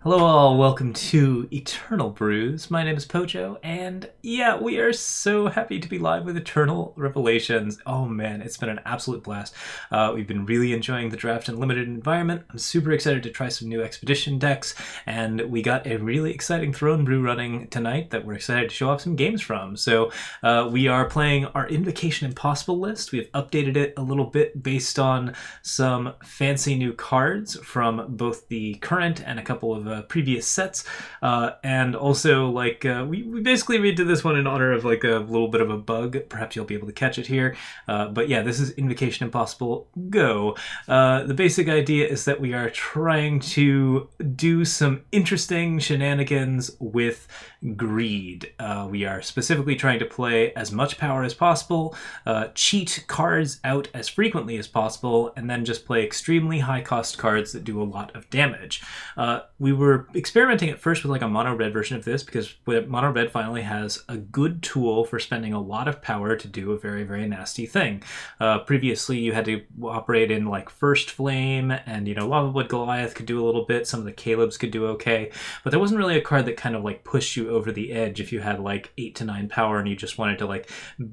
Hello all, welcome to Eternal Brews. My name is Pojo, and yeah, we are so happy to be live with Eternal Revelations. Oh man, it's been an absolute blast. We've been really enjoying the draft and limited environment. I'm super excited to try some new expedition decks, and we got a really exciting throne brew running tonight that we're excited to show off some games from. So we are playing our Invocation Impossible list. We've updated it a little bit based on some fancy new cards from both the current and a couple of previous sets, and also we basically redid this one in honor of like a little bit of a bug. Perhaps you'll be able to catch it here, but yeah, this is Invocation Impossible Go. The basic idea is that we are trying to do some interesting shenanigans with greed. We are specifically trying to play as much power as possible, cheat cards out as frequently as possible, and then just play extremely high cost cards that do a lot of damage. We were experimenting at first with like a mono red version of this because mono red finally has a good tool for spending a lot of power to do a very, very nasty thing. Previously, you had to operate in like First Flame, and Lava Blood Goliath could do a little bit. Some of the Calebs could do okay, but there wasn't really a card that kind of like pushed you over the edge if you had like 8 to 9 power and you just wanted to like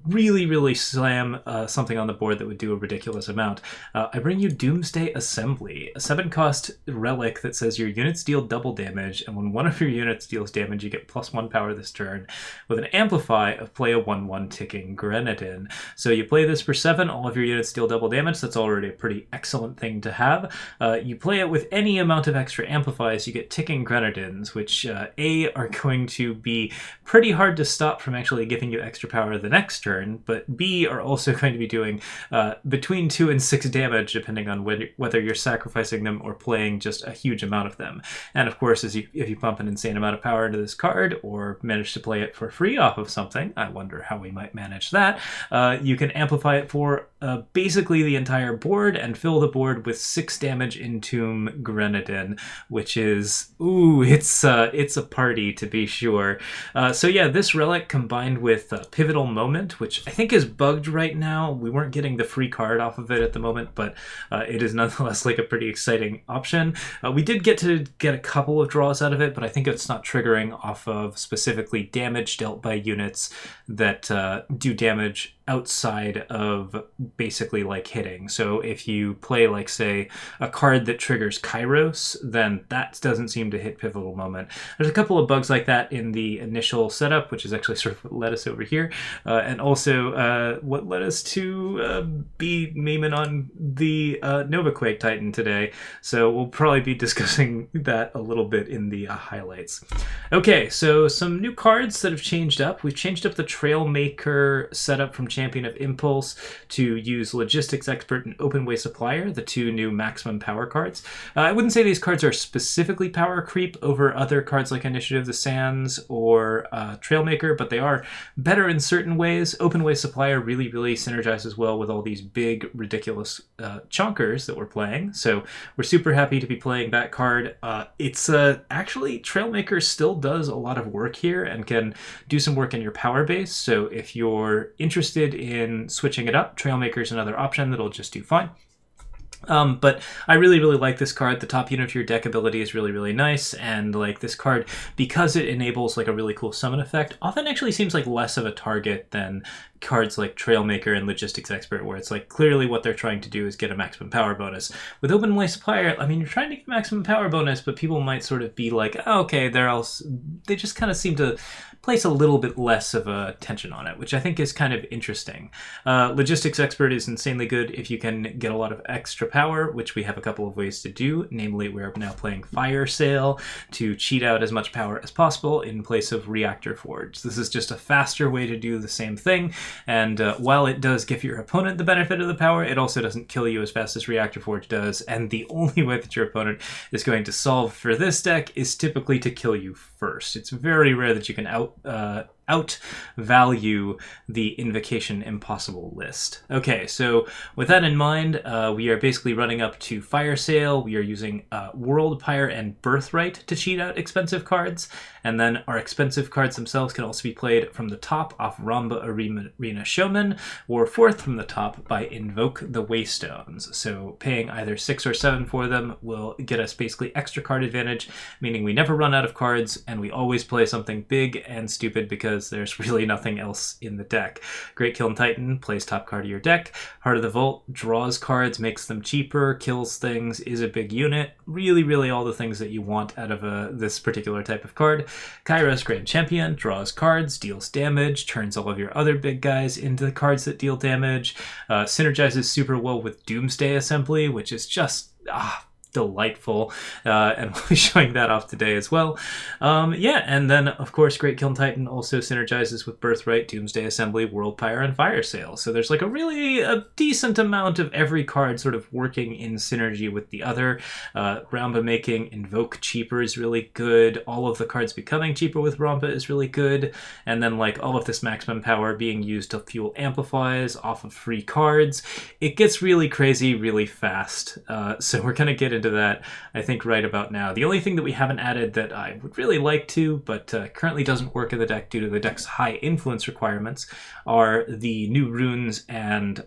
really, really slam something on the board that would do a ridiculous amount. I bring you Doomsday Assembly, a 7-cost relic that says your units deal double damage, and when one of your units deals damage, you get +1 power this turn with an amplify of play a 1/1 ticking Grenadin. So you play this for 7, all of your units deal double damage. That's already a pretty excellent thing to have. You play it with any amount of extra amplifies, you get ticking Grenadins, which A, are going to be pretty hard to stop from actually giving you extra power the next turn, but B, are also going to be doing between 2 and 6 damage depending on whether you're sacrificing them or playing just a huge amount of them. And of course, if you pump an insane amount of power into this card or manage to play it for free off of something, I wonder how we might manage that, you can amplify it for basically the entire board and fill the board with 6 damage Entomb Grenadin, which is, it's a party to be sure. So yeah, this relic combined with Pivotal Moment, which I think is bugged right now. We weren't getting the free card off of it at the moment, but it is nonetheless like a pretty exciting option. We did get a couple of draws out of it, but I think it's not triggering off of specifically damage dealt by units that do damage outside of basically like hitting. So if you play like say a card that triggers Kairos, then that doesn't seem to hit Pivotal Moment. There's a couple of bugs like that in the initial setup, which is actually sort of what led us over here, and also what led us to be memeing on the Novaquake Titan today. So we'll probably be discussing that a little bit in the highlights. Okay, so some new cards that have changed up. We've changed up the Trailmaker setup from Champion of Impulse to use Logistics Expert and Open Way Supplier, the 2 new maximum power cards. I wouldn't say these cards are specifically power creep over other cards like Initiative of the Sands or Trailmaker, but they are better in certain ways. Open Way Supplier really, really synergizes well with all these big, ridiculous chonkers that we're playing, so we're super happy to be playing that card. It's actually, Trailmaker still does a lot of work here and can do some work in your power base, so if you're interested in switching it up, Trailmaker is another option that'll just do fine. But I really, really like this card. The top unit of your deck ability is really, really nice, and like this card, because it enables like a really cool summon effect, often actually seems like less of a target than cards like Trailmaker and Logistics Expert, where it's like clearly what they're trying to do is get a maximum power bonus. With Open Way Supplier, I mean, you're trying to get maximum power bonus, but people might sort of be like, oh, okay, they just kind of seem to place a little bit less of a tension on it, which I think is kind of interesting. Logistics Expert is insanely good if you can get a lot of extra power, which we have a couple of ways to do. Namely, we're now playing Fire Sale to cheat out as much power as possible in place of Reactor Forge. This is just a faster way to do the same thing, and while it does give your opponent the benefit of the power, it also doesn't kill you as fast as Reactor Forge does, and the only way that your opponent is going to solve for this deck is typically to kill you first. It's very rare that you can outvalue the Invocation Impossible list. Okay, so with that in mind, we are basically running up to Fire Sale. We are using World Pyre and Birthright to cheat out expensive cards, and then our expensive cards themselves can also be played from the top off Ramba Arena Showman, or fourth from the top by Invoke the Waystones. So paying either 6 or 7 for them will get us basically extra card advantage, meaning we never run out of cards, and we always play something big and stupid because there's really nothing else in the deck. Great Kiln Titan plays top card of your deck. Heart of the Vault draws cards, makes them cheaper, kills things, is a big unit. Really all the things that you want out of this particular type of card. Kairos Grand Champion draws cards, deals damage, turns all of your other big guys into the cards that deal damage, synergizes super well with Doomsday Assembly, which is just delightful, and we'll be showing that off today as well. And then of course Great Kiln Titan also synergizes with Birthright, Doomsday Assembly, World Pyre, and Fire Sale. So there's like a decent amount of every card sort of working in synergy with the other. Ramba making Invoke cheaper is really good. All of the cards becoming cheaper with Ramba is really good. And then like all of this maximum power being used to fuel amplifies off of free cards. It gets really crazy really fast. So we're gonna get into that, I think, right about now. The only thing that we haven't added that I would really like to, but currently doesn't work in the deck due to the deck's high influence requirements, are the new runes and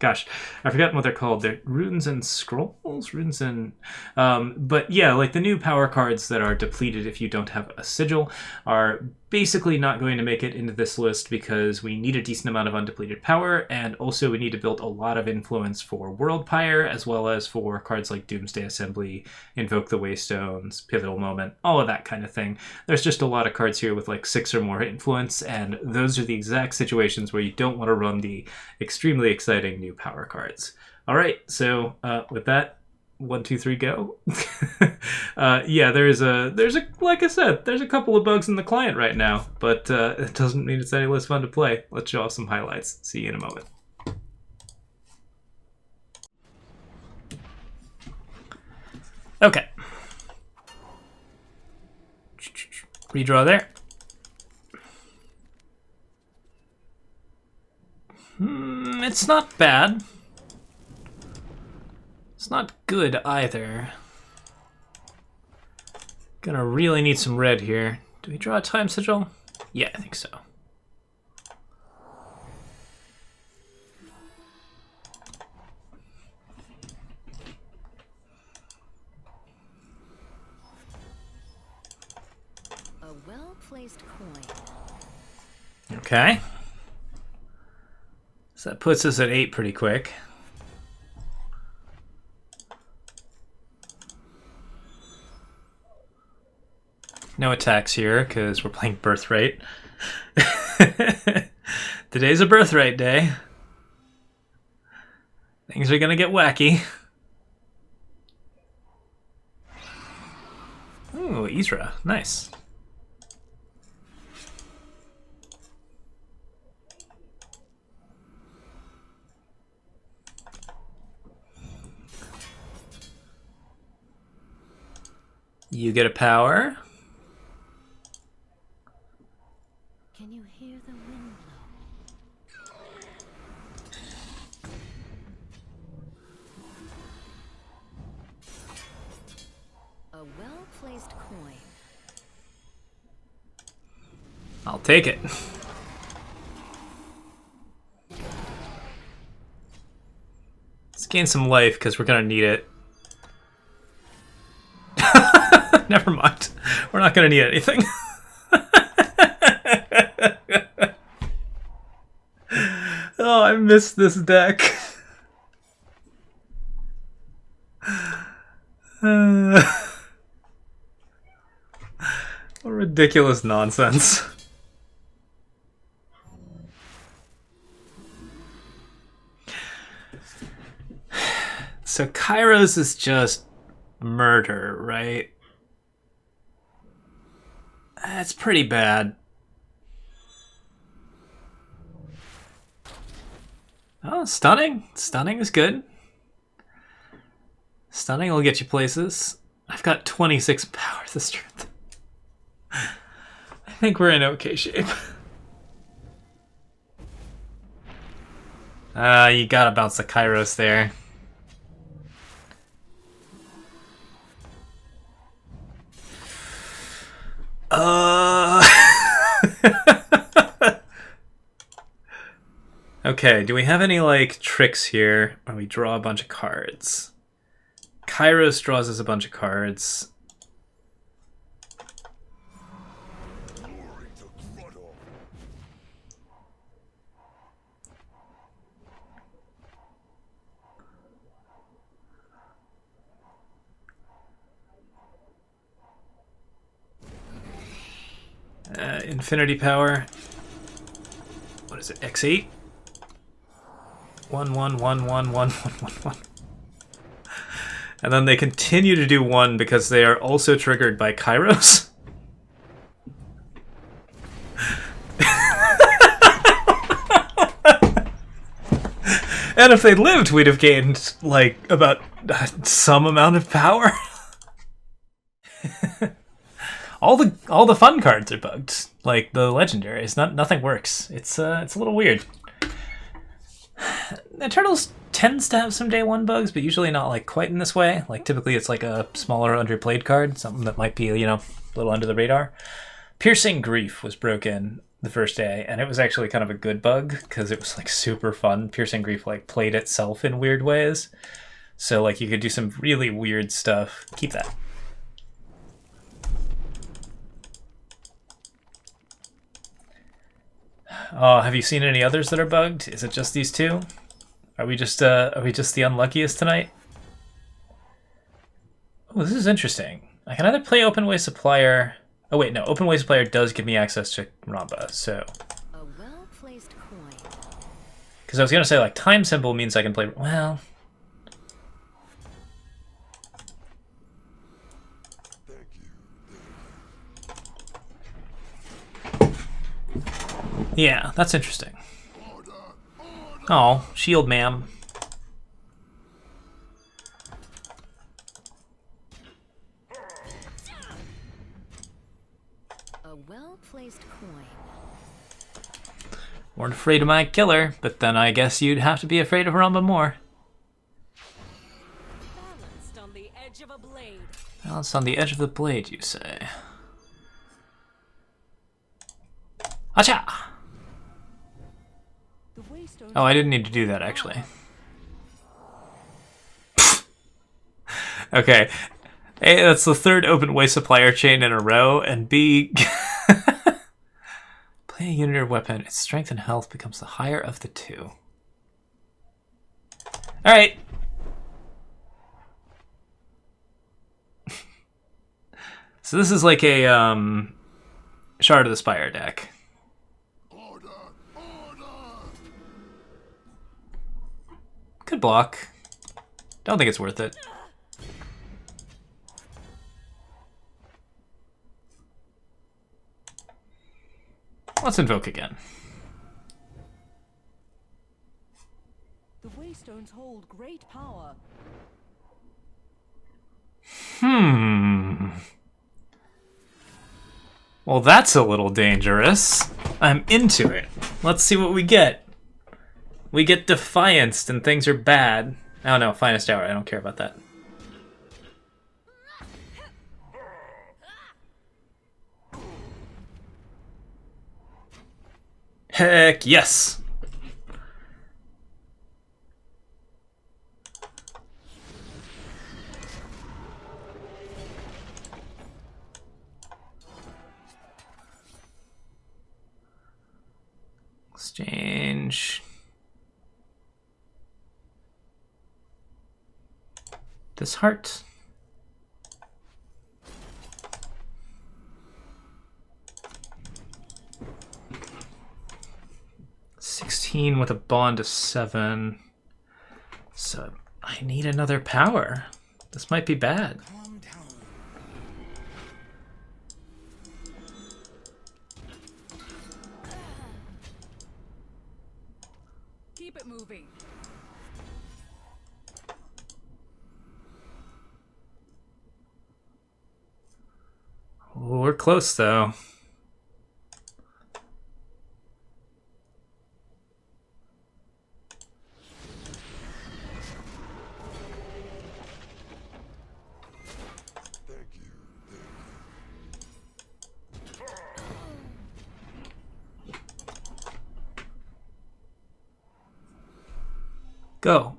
gosh, I've forgotten what they're called. They're runes and scrolls? Runes and... but yeah, like the new power cards that are depleted if you don't have a sigil are basically not going to make it into this list because we need a decent amount of undepleted power, and also we need to build a lot of influence for World Pyre, as well as for cards like Doomsday Assembly, Invoke the Waystones, Pivotal Moment, all of that kind of thing. There's just a lot of cards here with like 6 or more influence, and those are the exact situations where you don't want to run the extremely exciting new power cards. All right, so with that, 1, 2, 3, go. Yeah, there's a like I said, there's a couple of bugs in the client right now, but it doesn't mean it's any less fun to play. Let's show off some highlights. See you in a moment. Okay. Redraw there. It's not bad. It's not good either. Gonna really need some red here. Do we draw a time sigil? Yeah, I think so. A well-placed coin. Okay. So that puts us at 8 pretty quick. No attacks here, because we're playing Birthright. Today's a Birthright day. Things are gonna get wacky. Ooh, Isra. Nice. You get a power. Can you hear the wind blow? A well-placed coin. I'll take it. Let's gain some life because we're gonna need it. Never mind. We're not gonna need anything. Oh, I missed this deck. What ridiculous nonsense. So Kairos is just murder, right? That's pretty bad. Oh, stunning. Stunning is good. Stunning will get you places. I've got 26 power this turn. I think we're in okay shape. You gotta bounce the Kairos there. Okay, do we have any, like, tricks here where we draw a bunch of cards? Kairos draws us a bunch of cards. Infinity power. What is it? X8? 1, 1, 1, 1, 1, 1, 1, 1. And then they continue to do 1 because they are also triggered by Kairos. And if they lived, we'd have gained, like, about some amount of power. All the fun cards are bugged, like the legendaries. Nothing works. It's a little weird. Eternals tends to have some day one bugs, but usually not like quite in this way. Like typically it's like a smaller underplayed card, something that might be, you know, a little under the radar. Piercing Grief was broken the first day, and it was actually kind of a good bug because it was like super fun. Piercing Grief like played itself in weird ways, so like you could do some really weird stuff. Keep that. Oh, have you seen any others that are bugged? Is it just these two? Are we just the unluckiest tonight? Oh, this is interesting. I can either play Open Way Supplier. Oh wait, no. Open Way Supplier does give me access to Ramba, so. A well-placed coin. Because I was gonna say like Time Symbol means I can play. Well. Yeah, that's interesting. Oh, shield, ma'am. A well-placed coin. Weren't afraid of my killer, but then I guess you'd have to be afraid of Ramba more. Balanced on the edge of a blade. Balanced on the edge of the blade, you say? Acha! Oh, I didn't need to do that, actually. Okay. A, that's the third Open Way Supplier chain in a row, and B... Play a unit or weapon, its strength and health becomes the higher of the two. Alright. So this is like a, Shard of the Spire deck. Good block. Don't think it's worth it. Let's invoke again. The Waystones hold great power. Well, that's a little dangerous. I'm into it. Let's see what we get. We get Defianced and things are bad. Oh no, Finest Hour. I don't care about that. Heck yes! Exchange. This heart. $16 with a bond of 7. So I need another power. This might be bad. Keep it moving. We're close though. Go.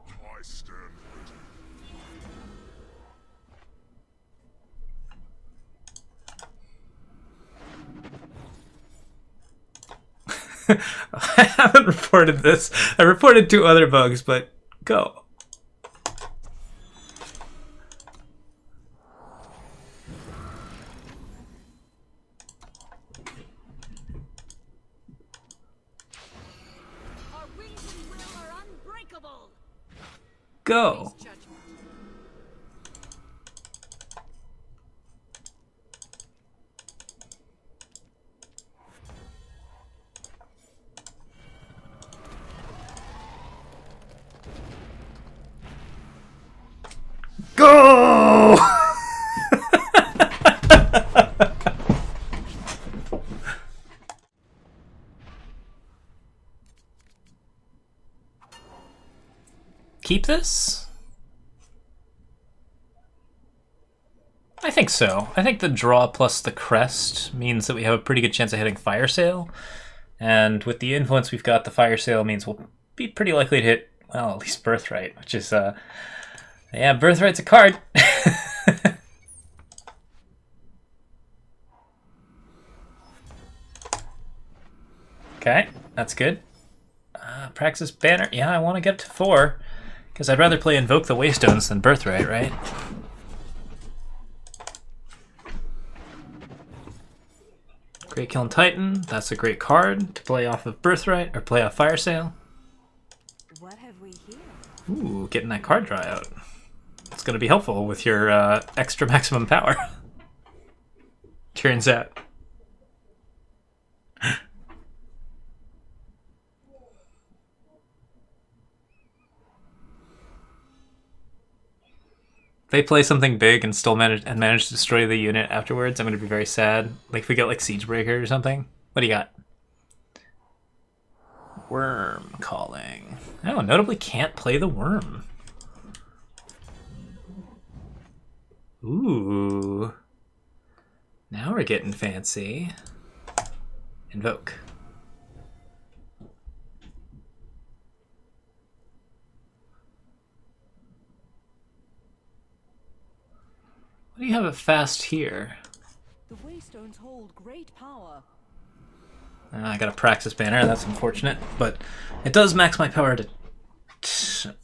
I haven't reported this. I reported 2 other bugs, but go. Our wings and will are unbreakable. Go. Go! Keep this? I think so. I think the draw plus the crest means that we have a pretty good chance of hitting Fire Sale. And with the influence we've got, the Fire Sale means we'll be pretty likely to hit, well, at least Birthright, which is, yeah, Birthright's a card. Okay, that's good. Praxis Banner. Yeah, I want to get to 4. Because I'd rather play Invoke the Waystones than Birthright, right? Great Kiln Titan. That's a great card to play off of Birthright or play off Fire Sale. What have we here? Ooh, getting that card draw out. It's going to be helpful with your extra maximum power. Turns out. If they play something big and still manage to destroy the unit afterwards, I'm going to be very sad. Like if we get like Siegebreaker or something. What do you got? Worm Calling. Oh, notably can't play the worm. Ooh. Now we're getting fancy. Invoke. What do you have at fast here? The Waystones hold great power. I got a Praxis Banner, that's unfortunate, but it does max my power to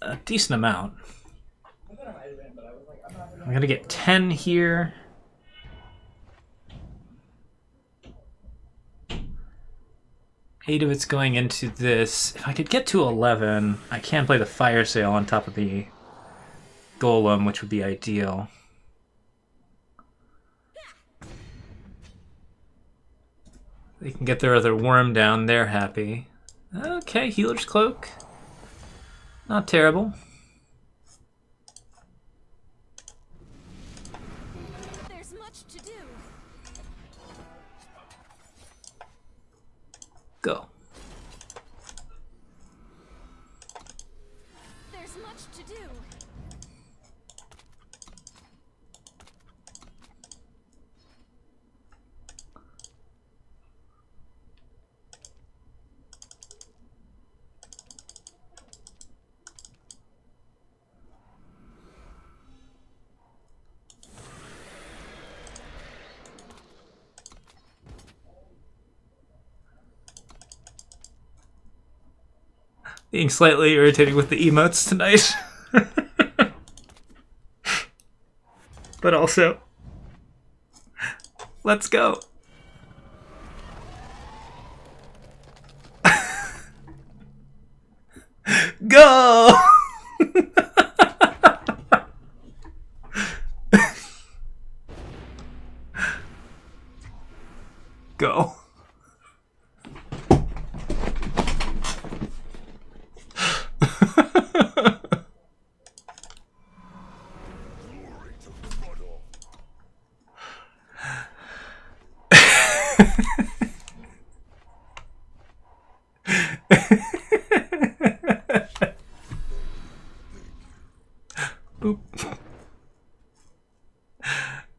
a decent amount. I'm gonna get 10 here. Eight of it's going into this. If I could get to 11, I can play the Fire Sale on top of the Golem, which would be ideal. They can get their other worm down, they're happy. Okay, Healer's Cloak. Not terrible. There's much to do. Go. There's much to do. Being slightly irritated with the emotes tonight. But also, let's go. Go! Go. Boop.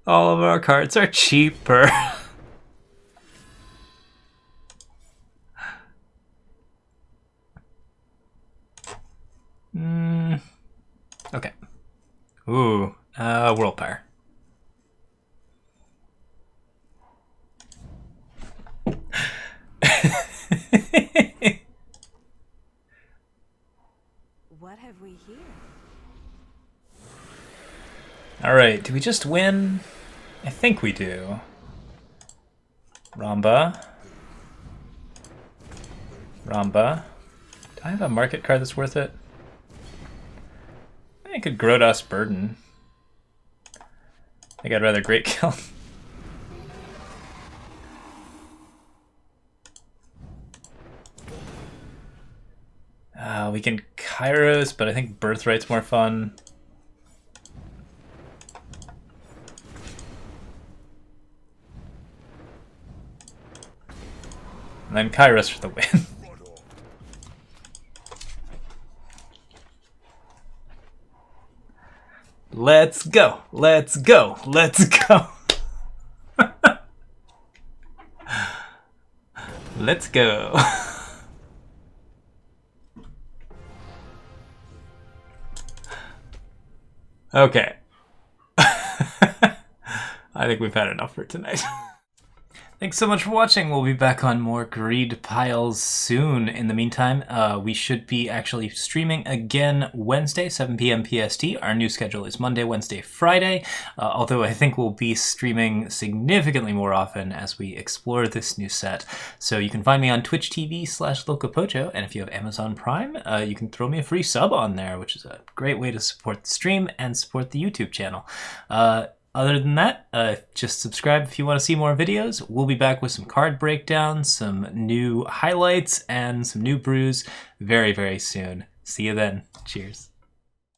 All of our cards are cheaper. Ooh, World Power. What have we here? Alright, do we just win? I think we do. Ramba. Ramba. Do I have a market card that's worth it? I could Grodos Burden. I think I'd rather Great Kill. We can Kairos, but I think Birthright's more fun. And then Kairos for the win. Let's go! Let's go! Let's go! Let's go! Okay. I think we've had enough for tonight. Thanks so much for watching. We'll be back on more Greed Piles soon. In the meantime, we should be actually streaming again Wednesday, 7 p.m. PST. Our new schedule is Monday, Wednesday, Friday, although I think we'll be streaming significantly more often as we explore this new set. So you can find me on Twitch TV/LocoPocho, and if you have Amazon Prime, you can throw me a free sub on there, which is a great way to support the stream and support the YouTube channel. Other than that, just subscribe if you want to see more videos. We'll be back with some card breakdowns, some new highlights, and some new brews very, very soon. See you then. Cheers.